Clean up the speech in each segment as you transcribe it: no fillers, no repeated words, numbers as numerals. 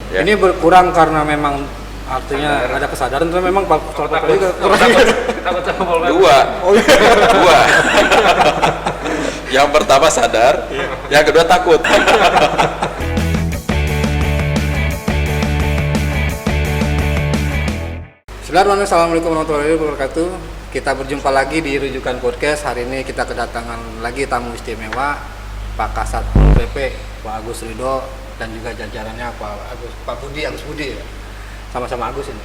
Ya. Ini berkurang karena memang artinya ada kesadaran, tapi memang Satpol PP juga kurang. Dua. Yang pertama sadar, yang kedua takut. Bismillahirrahmanirrahim. Assalamualaikum warahmatullahi wabarakatuh. Kita berjumpa lagi di Rujukan Podcast. Hari ini kita kedatangan lagi tamu istimewa, Pak Kasat Satpol PP, Pak Agus Ridho, dan juga jajarannya Pak Budi, Agus Budi ya. Sama-sama Agus ini.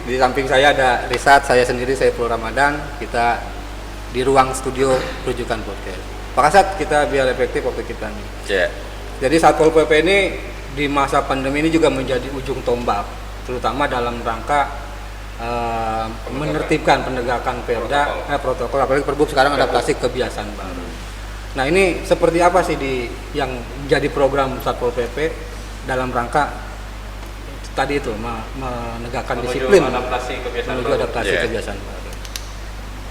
Di samping saya ada Risat, saya sendiri, saya Saiful Ramadan. Kita di ruang studio Rujukan Podcast. Pak Kasat, kita biar efektif waktu kita nih. Yeah. Jadi Satpol PP ini di masa pandemi ini juga menjadi ujung tombak, terutama dalam rangka menertibkan penegakan perda, protokol, apalagi Perbup sekarang adaptasi kebiasaan baru. Nah, ini seperti apa sih yang jadi program Satpol PP dalam rangka tadi itu menegakkan disiplin, menuju adaptasi kebiasaan baru.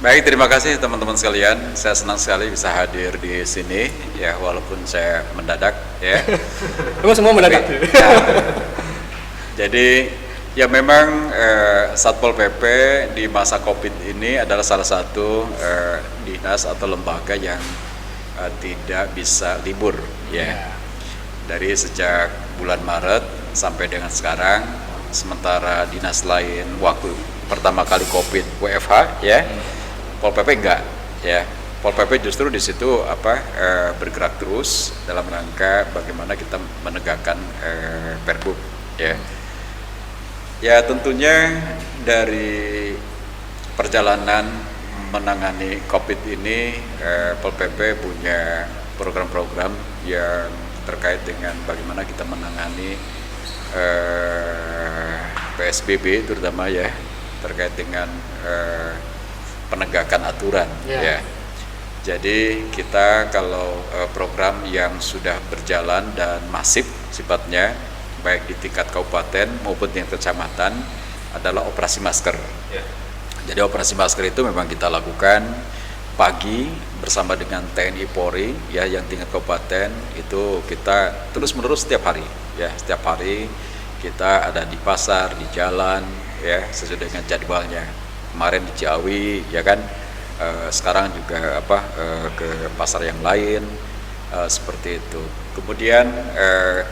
Baik, terima kasih teman-teman sekalian. Saya senang sekali bisa hadir di sini, ya walaupun saya mendadak, ya. Emang semua mendadak. Jadi ya memang Satpol PP di masa COVID ini adalah salah satu dinas atau lembaga yang tidak bisa libur, ya. Dari sejak bulan Maret sampai dengan sekarang, sementara dinas lain waktu pertama kali COVID WFH, ya. Pol PP enggak, ya. Pol PP justru di situ bergerak terus dalam rangka bagaimana kita menegakkan Perbup, ya. Ya tentunya dari perjalanan menangani COVID ini, Pol PP punya program-program yang terkait dengan bagaimana kita menangani PSBB terutama, ya, terkait dengan penegakan aturan, ya. Jadi kita kalau program yang sudah berjalan dan masif sifatnya, baik di tingkat kabupaten maupun tingkat kecamatan, adalah operasi masker. Jadi operasi masker itu memang kita lakukan pagi bersama dengan TNI Polri, ya, yang tingkat kabupaten itu kita terus-menerus setiap hari, ya, setiap hari kita ada di pasar, di jalan, ya, sesuai dengan jadwalnya. Kemarin di Ciawi, ya kan, sekarang juga ke pasar yang lain, seperti itu. Kemudian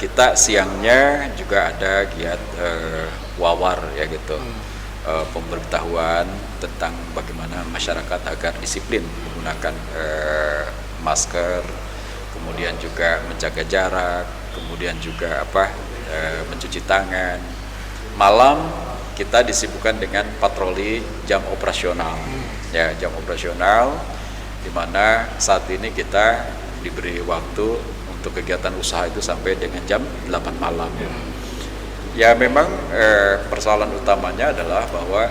kita siangnya juga ada giat wawar, ya gitu, pemberitahuan tentang bagaimana masyarakat agar disiplin menggunakan masker, kemudian juga menjaga jarak, kemudian juga mencuci tangan. Malam kita disibukkan dengan patroli jam operasional, ya, jam operasional, di mana saat ini kita diberi waktu untuk kegiatan usaha itu sampai dengan jam 8 malam. Ya memang persoalan utamanya adalah bahwa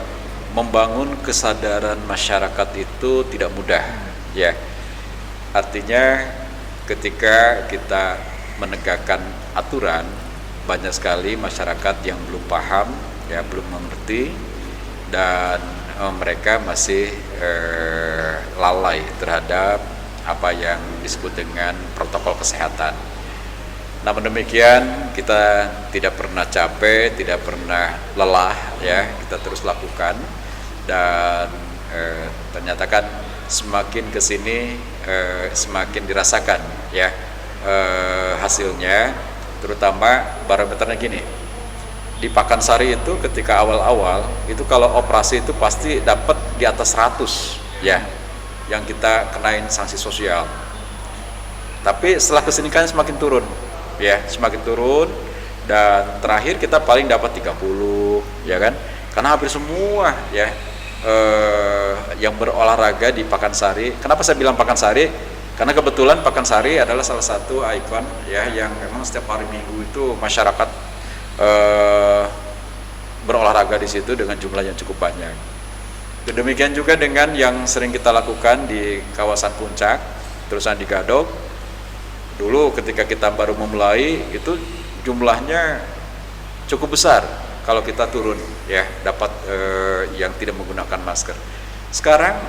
membangun kesadaran masyarakat itu tidak mudah, ya. Artinya ketika kita menegakkan aturan, banyak sekali masyarakat yang belum paham, ya, belum mengerti, dan mereka masih lalai terhadap apa yang disebut dengan protokol kesehatan. Namun demikian, kita tidak pernah capek, tidak pernah lelah, ya, kita terus lakukan, dan ternyata kan semakin kesini semakin dirasakan, ya, hasilnya, terutama barometernya gini. Di Pakansari itu ketika awal-awal itu kalau operasi itu pasti dapat di atas 100, ya, yang kita kenain sanksi sosial. Tapi setelah kesini kan semakin turun, ya, semakin turun, dan terakhir kita paling dapat 30, ya kan, karena hampir semua, ya, yang berolahraga di Pakansari. Kenapa saya bilang Pakansari? Karena kebetulan Pakansari adalah salah satu ikon, ya, yang memang setiap hari Minggu itu masyarakat berolahraga di situ dengan jumlah yang cukup banyak. Demikian juga dengan yang sering kita lakukan di kawasan Puncak, terusan di Gadok. Dulu ketika kita baru memulai itu jumlahnya cukup besar kalau kita turun, ya, dapat yang tidak menggunakan masker. Sekarang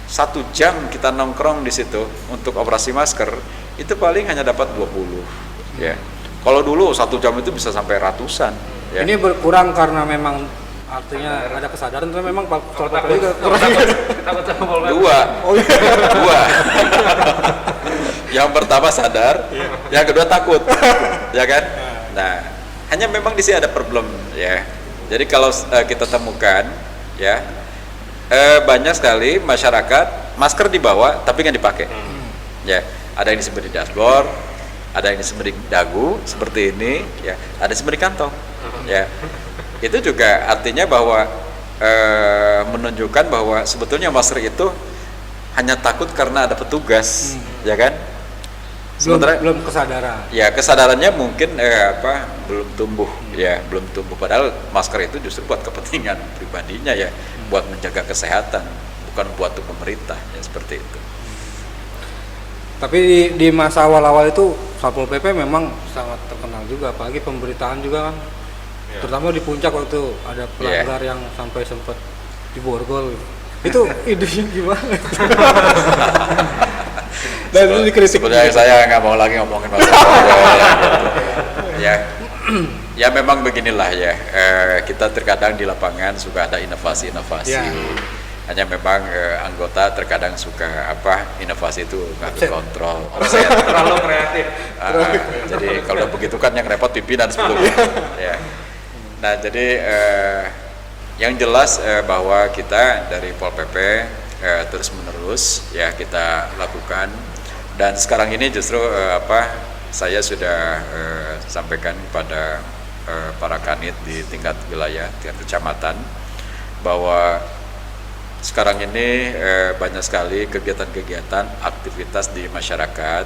1 jam kita nongkrong di situ untuk operasi masker itu paling hanya dapat 20, ya. Kalau dulu 1 jam itu bisa sampai ratusan. Ya. Ini berkurang karena memang artinya ada kesadaran, tapi memang Satpol PP juga kurang. Takut sama Pol PP. Dua. Dua. Yang pertama sadar, yang kedua takut, ya kan? Nah, hanya memang di sini ada problem, ya. Jadi kalau kita temukan, ya, banyak sekali masyarakat masker dibawa tapi nggak dipakai, ya. Ada yang disemir di dashboard, ada yang disemir di dagu seperti ini, ya. Ada yang disemir di kantong, ya. Itu juga artinya bahwa menunjukkan bahwa sebetulnya masker itu hanya takut karena ada petugas, ya kan? Sementara belum kesadaran. ya kesadarannya mungkin belum tumbuh, ya belum tumbuh. Padahal masker itu justru buat kepentingan pribadinya, ya, buat menjaga kesehatan, bukan buat untuk pemerintah, ya seperti itu. Tapi di masa awal-awal itu Satpol PP memang sangat terkenal juga, apalagi pemberitaan juga kan, terutama di puncak waktu ada pelanggar yang sampai sempat diborgol. Itu idenya gimana? Dan itu dikritik. Sebenarnya saya nggak mau lagi ngomongin masalah gitu. Ya, ya memang beginilah ya. Kita terkadang di lapangan suka ada inovasi-inovasi. Ya. Hanya memang anggota terkadang suka inovasi itu nggak terkontrol. Terlalu kreatif. Jadi kalau begitu kan yang repot pimpinan sebelumnya. Ya. Nah jadi yang jelas bahwa kita dari Pol PP terus menerus ya kita lakukan. Dan sekarang ini justru saya sudah sampaikan kepada para kanit di tingkat wilayah, tingkat kecamatan, bahwa sekarang ini banyak sekali kegiatan-kegiatan aktivitas di masyarakat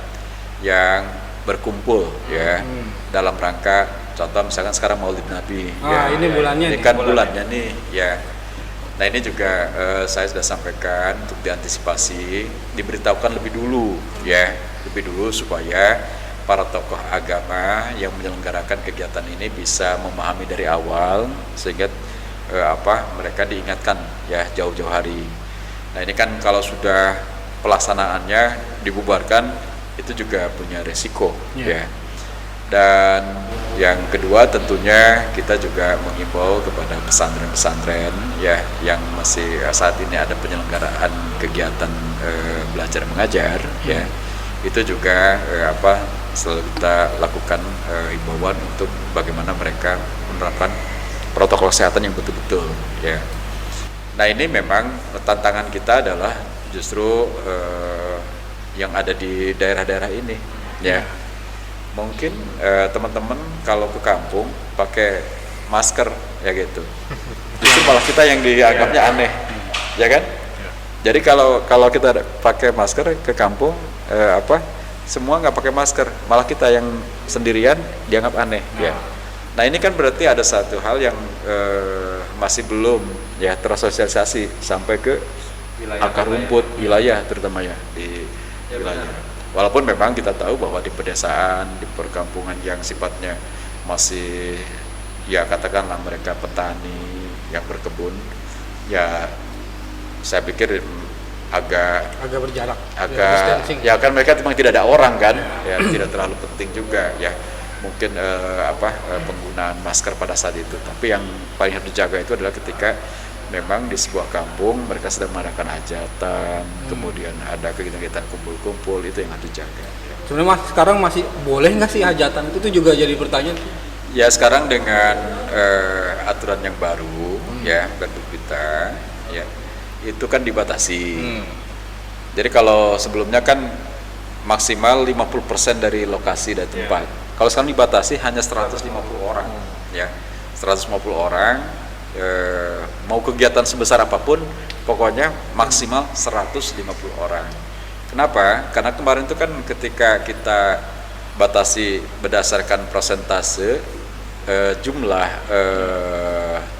yang berkumpul ya dalam rangka, contoh misalkan sekarang Maulid Nabi. Ini bulannya ini kan bulannya nih ya. Nah ini juga saya sudah sampaikan untuk diantisipasi, diberitahukan lebih dulu ya, lebih dulu supaya para tokoh agama yang menyelenggarakan kegiatan ini bisa memahami dari awal sehingga mereka diingatkan ya jauh-jauh hari. Nah ini kan kalau sudah pelaksanaannya dibubarkan itu juga punya resiko ya. Dan yang kedua tentunya kita juga mengimbau kepada pesantren-pesantren ya yang masih saat ini ada penyelenggaraan kegiatan belajar mengajar ya. Itu juga selalu kita lakukan himbauan untuk bagaimana mereka menerapkan protokol kesehatan yang betul-betul ya. Nah ini memang tantangan kita adalah justru yang ada di daerah-daerah ini ya. Mungkin teman-teman kalau ke kampung pakai masker ya gitu, justru malah kita yang dianggapnya aneh, ya kan? Jadi kalau kita pakai masker ke kampung semua nggak pakai masker, malah kita yang sendirian dianggap aneh ya. Nah ini kan berarti ada satu hal yang masih belum ya tersosialisasi sampai ke akar rumput wilayah terutama ya di wilayah. Walaupun memang kita tahu bahwa di pedesaan, di perkampungan yang sifatnya masih ya katakanlah mereka petani yang berkebun, ya saya pikir agak berjarak, ya kan mereka memang tidak ada orang kan, ya tidak terlalu penting juga ya. Mungkin penggunaan masker pada saat itu, tapi yang paling harus dijaga itu adalah ketika memang di sebuah kampung mereka sedang mengadakan hajatan, kemudian ada kegiatan-kegiatan kumpul-kumpul, itu yang harus dijaga. Sebenarnya sekarang masih boleh nggak sih hajatan? Itu juga jadi pertanyaan. Ya sekarang dengan aturan yang baru ya Pergub kita ya itu kan dibatasi. Jadi kalau sebelumnya kan maksimal 50% dari lokasi dan tempat. Kalau sekarang dibatasi hanya 150 orang ya. 150 orang mau kegiatan sebesar apapun pokoknya maksimal 150 orang. Kenapa? Karena kemarin itu kan ketika kita batasi berdasarkan persentase jumlah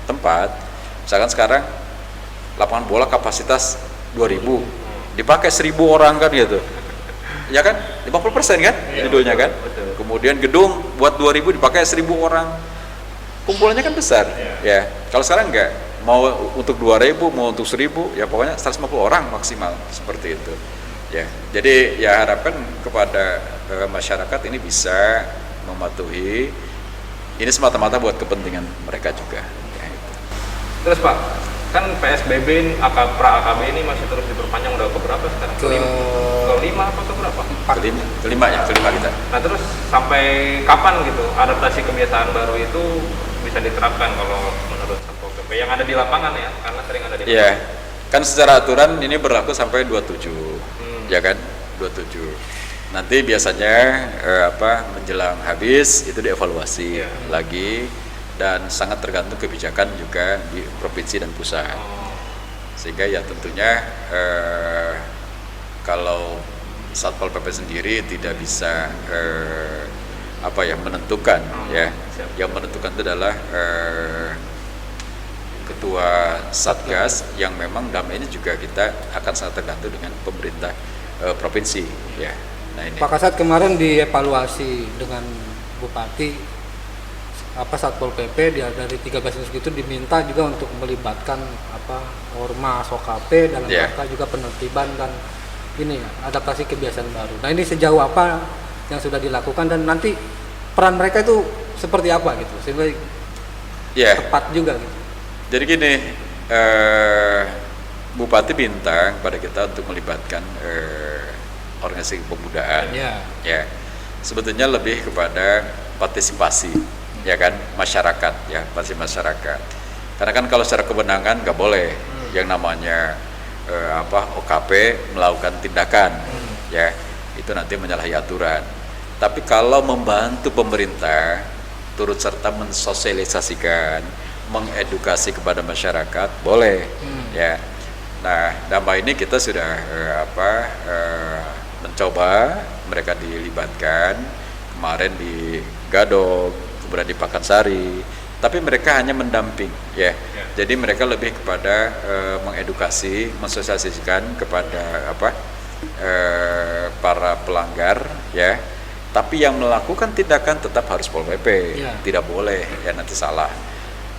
tempat, misalkan sekarang lapangan bola kapasitas 2000 dipakai 1000 orang kan gitu ya kan, 50% kan judulnya kan. Kemudian gedung buat 2000 dipakai 1000 orang, kumpulannya kan besar ya. Kalau sekarang enggak, mau untuk 2000 mau untuk 1000 ya pokoknya 150 orang maksimal seperti itu ya. Jadi ya harapkan kepada masyarakat ini bisa mematuhi. Ini semata-mata buat kepentingan mereka juga. Ya, itu. Terus Pak, kan PSBB ini, pra AKB ini masih terus diperpanjang udah keberapa sekarang? Kelima apa keberapa? Kelima kita. Nah terus sampai kapan gitu adaptasi kebiasaan baru itu bisa diterapkan kalau menurut Satpol PP yang ada di lapangan ya? Karena sering ada di lapangan. Iya, kan secara aturan ini berlaku sampai 27, ya kan? 27. Nanti biasanya menjelang habis itu dievaluasi lagi, dan sangat tergantung kebijakan juga di provinsi dan pusat. Sehingga ya tentunya kalau Satpol PP sendiri tidak bisa menentukan ya. Yang menentukan itu adalah ketua Satgas, yang memang dalam ini juga kita akan sangat tergantung dengan pemerintah provinsi ya. Nah, ini. Pak Kasat kemarin dievaluasi dengan Bupati Satpol PP dari 13 institusi itu diminta juga untuk melibatkan Ormas OKP dalam rangka juga penertiban dan ini adaptasi kebiasaan baru. Nah, ini sejauh apa yang sudah dilakukan dan nanti peran mereka itu seperti apa gitu sehingga tepat juga gitu. Jadi gini, Bupati bintang pada kita untuk melibatkan organisasi kepemudaan. Ya, sebetulnya lebih kepada partisipasi, ya kan, masyarakat, ya, partisipasi masyarakat. Karena kan kalau secara kewenangan nggak boleh yang namanya OKP melakukan tindakan, ya, itu nanti menyalahi aturan. Tapi kalau membantu pemerintah turut serta mensosialisasikan, mengedukasi kepada masyarakat, boleh, ya. Nah, dalam ini kita sudah mencoba mereka dilibatkan kemarin di Gadog, kemudian di Pakansari, tapi mereka hanya mendamping, ya. Jadi mereka lebih kepada mengedukasi, mensosialisasikan kepada para pelanggar, ya. Tapi yang melakukan tindakan tetap harus Pol PP, tidak boleh, ya, nanti salah.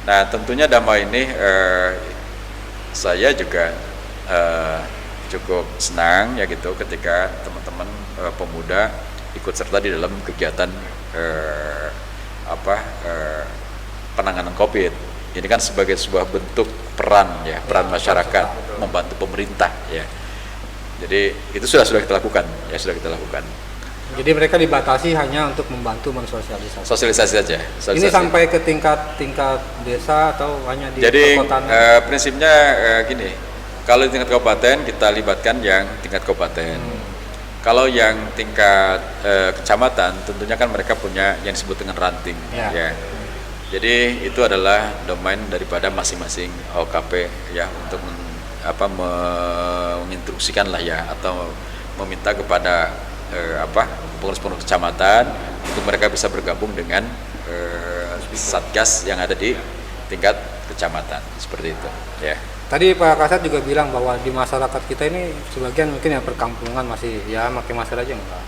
Nah, tentunya dalam ini saya juga cukup senang ya gitu ketika teman-teman pemuda ikut serta di dalam kegiatan penanganan COVID. Ini kan sebagai sebuah bentuk peran masyarakat membantu pemerintah ya. Jadi itu sudah kita lakukan ya, sudah kita lakukan. Jadi mereka dibatasi hanya untuk membantu mensosialisasi. Sosialisasi saja. Ini sampai ke tingkat desa atau hanya di perkotaan? Jadi prinsipnya gini, kalau di tingkat kabupaten kita libatkan yang tingkat kabupaten. Kalau yang tingkat kecamatan, tentunya kan mereka punya yang disebut dengan ranting. Ya. Jadi itu adalah domain daripada masing-masing OKP ya, untuk menginstruksikan lah ya, atau meminta kepada pengurus-pengurus kecamatan untuk mereka bisa bergabung dengan satgas yang ada di tingkat kecamatan, seperti itu ya. Tadi Pak Kasat juga bilang bahwa di masyarakat kita ini sebagian mungkin ya perkampungan masih ya pakai masker aja enggak.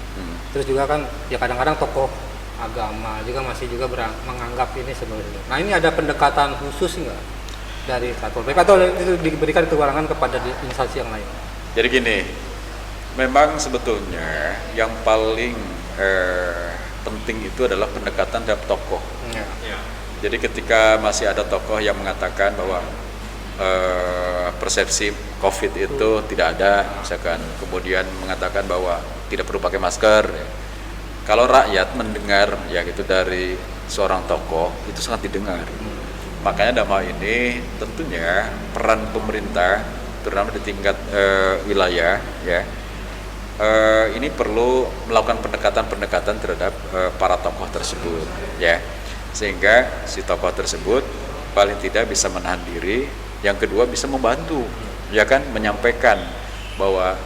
Terus juga kan ya kadang-kadang tokoh agama juga masih juga menganggap ini sebenarnya. Nah, ini ada pendekatan khusus enggak dari Satpol PP atau itu diberikan kewenangan kepada instansi yang lain? Jadi gini, memang sebetulnya yang paling penting itu adalah pendekatan terhadap tokoh. Jadi ketika masih ada tokoh yang mengatakan bahwa persepsi COVID itu tidak ada, misalkan, kemudian mengatakan bahwa tidak perlu pakai masker. Ya. Kalau rakyat mendengar ya gitu dari seorang tokoh itu sangat didengar. Makanya dalam hal ini tentunya peran pemerintah, terutama di tingkat wilayah, ya. Ini perlu melakukan pendekatan terhadap para tokoh tersebut, ya, sehingga si tokoh tersebut paling tidak bisa menahan diri, yang kedua bisa membantu, ya kan, menyampaikan bahwa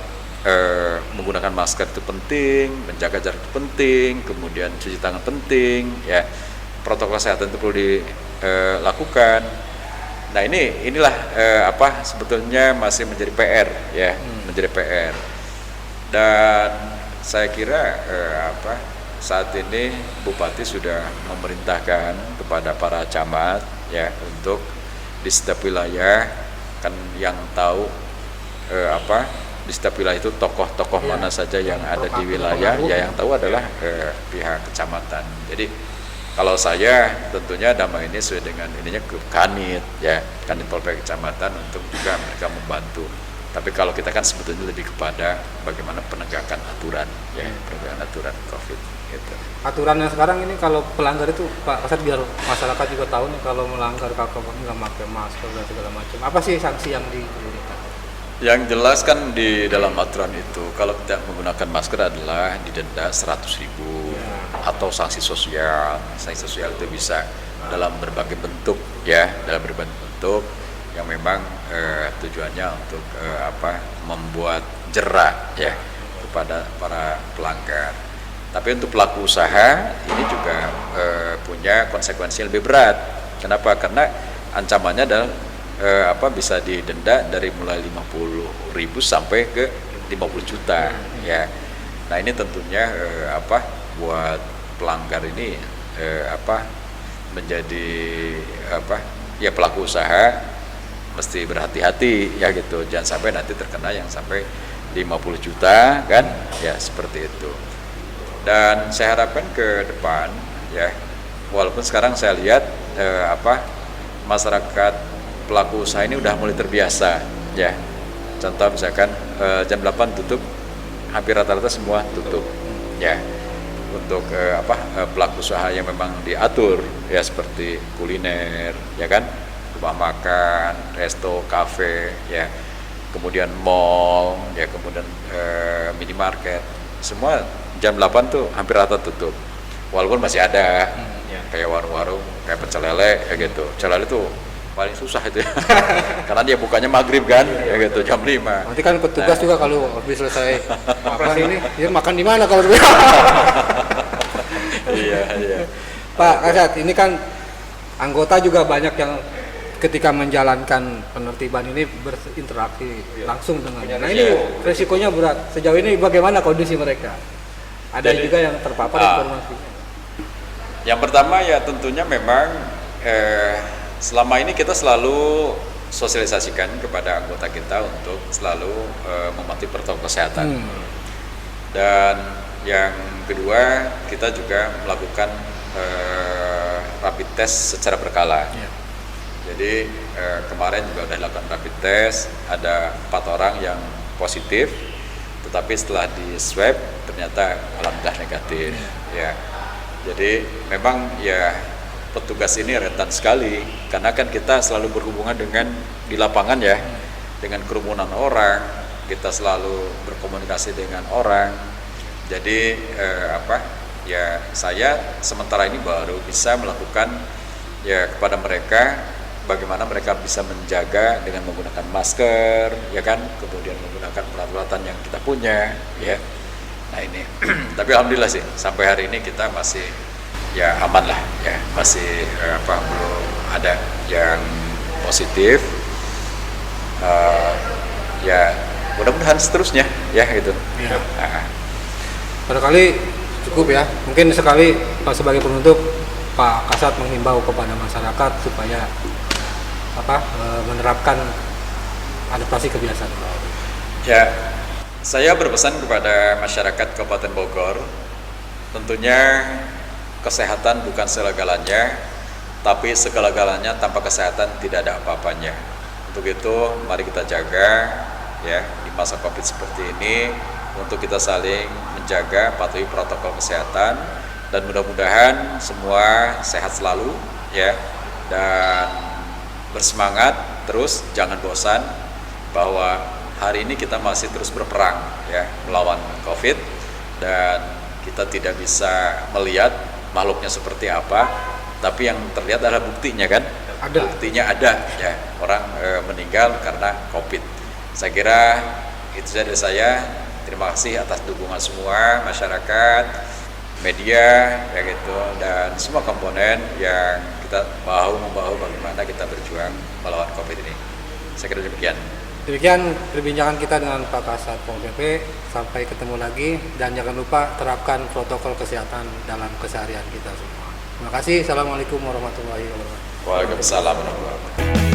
menggunakan masker itu penting, menjaga jarak itu penting, kemudian cuci tangan penting, ya, protokol kesehatan itu perlu dilakukan. Nah inilah sebetulnya masih menjadi PR, ya, menjadi PR. Dan saya kira saat ini Bupati sudah memerintahkan kepada para camat ya untuk di setiap wilayah kan yang tahu di setiap wilayah itu tokoh-tokoh mana saja yang ada di wilayah, ya yang tahu adalah pihak kecamatan. Jadi kalau saya tentunya dalam ini sesuai dengan ininya ke Kanit, ya Kanit Polpek Kecamatan untuk juga mereka membantu. Tapi kalau kita kan sebetulnya lebih kepada bagaimana penegakan aturan, ya penegakan aturan COVID. Gitu. Aturan yang sekarang ini kalau pelanggar itu Pak Kasat, biar masyarakat juga tahu nih, kalau melanggar kakak nggak pakai masker dan segala macam, apa sih sanksi yang diberikan? Yang jelas kan di dalam aturan itu kalau tidak menggunakan masker adalah didenda 100.000 atau sanksi sosial. Sanksi sosial itu bisa dalam berbagai bentuk, ya dalam berbagai bentuk yang memang tujuannya untuk membuat jera ya kepada para pelanggar. Tapi untuk pelaku usaha ini juga punya konsekuensi yang lebih berat. Kenapa? Karena ancamannya adalah bisa didenda dari mulai 50.000 sampai ke 50 juta ya. Nah ini tentunya buat pelanggar ini menjadi ya pelaku usaha mesti berhati-hati ya gitu, jangan sampai nanti terkena yang sampai 50 juta kan ya, seperti itu. Dan saya harapkan ke depan ya, walaupun sekarang saya lihat masyarakat pelaku usaha ini udah mulai terbiasa ya. Contoh misalkan jam 8 tutup, hampir rata-rata semua tutup ya. Untuk pelaku usaha yang memang diatur ya, seperti kuliner ya kan, rumah makan, resto, kafe ya, kemudian mall ya, kemudian minimarket, semua jam 8 tuh hampir rata tutup. Walaupun masih ada kayak warung-warung kayak pecel lele ya gitu. Pecel lele tuh paling susah itu ya. Karena dia bukanya maghrib kan ya gitu, jam 5. Nanti kan petugas juga kalau habis selesai makan ini, dia makan di mana kalau iya. Pak Kasat, ini kan anggota juga banyak yang ketika menjalankan penertiban ini berinteraksi langsung dengan. Nah ini resikonya berat. Sejauh ini bagaimana kondisi mereka? Ada juga yang terpapar informasinya. Yang pertama ya tentunya memang selama ini kita selalu sosialisasikan kepada anggota kita untuk selalu mematuhi protokol kesehatan. Dan yang kedua, kita juga melakukan rapid test secara berkala. Jadi kemarin juga sudah dilakukan rapid test, ada 4 orang yang positif, tetapi setelah di swab ternyata alhamdulillah negatif. Ya, jadi memang ya petugas ini rentan sekali, karena kan kita selalu berhubungan dengan di lapangan ya, dengan kerumunan orang, kita selalu berkomunikasi dengan orang. Jadi ya saya sementara ini baru bisa melakukan ya kepada mereka bagaimana mereka bisa menjaga dengan menggunakan masker ya kan, kemudian menggunakan peralatan yang kita punya ya. Nah ini tapi alhamdulillah sih sampai hari ini kita masih ya aman lah ya, masih belum ada yang positif. Ya mudah-mudahan seterusnya ya gitu. Barangkali cukup ya, mungkin sekali sebagai penutup Pak Kasat menghimbau kepada masyarakat supaya menerapkan adaptasi kebiasaan baru. Ya, saya berpesan kepada masyarakat Kabupaten Bogor, tentunya kesehatan bukan segala-galanya, tapi segala-galanya tanpa kesehatan tidak ada apa-apanya. Untuk itu, mari kita jaga ya di masa Covid seperti ini untuk kita saling menjaga, patuhi protokol kesehatan, dan mudah-mudahan semua sehat selalu ya, dan bersemangat terus, jangan bosan bahwa hari ini kita masih terus berperang ya melawan Covid, dan kita tidak bisa melihat makhluknya seperti apa, tapi yang terlihat adalah buktinya kan, buktinya ada ya, orang meninggal karena Covid. Saya kira itu saja dari saya. Terima kasih atas dukungan semua masyarakat, media ya gitu, dan semua komponen yang kita bahu-membahu bagaimana kita berjuang melawan Covid ini. Saya kira demikian. Demikian perbincangan kita dengan Pak Kasat Pol PP. Sampai ketemu lagi, dan jangan lupa terapkan protokol kesehatan dalam keseharian kita semua. Terima kasih. Assalamualaikum warahmatullahi wabarakatuh. Waalaikumsalam warahmatullahi wabarakatuh.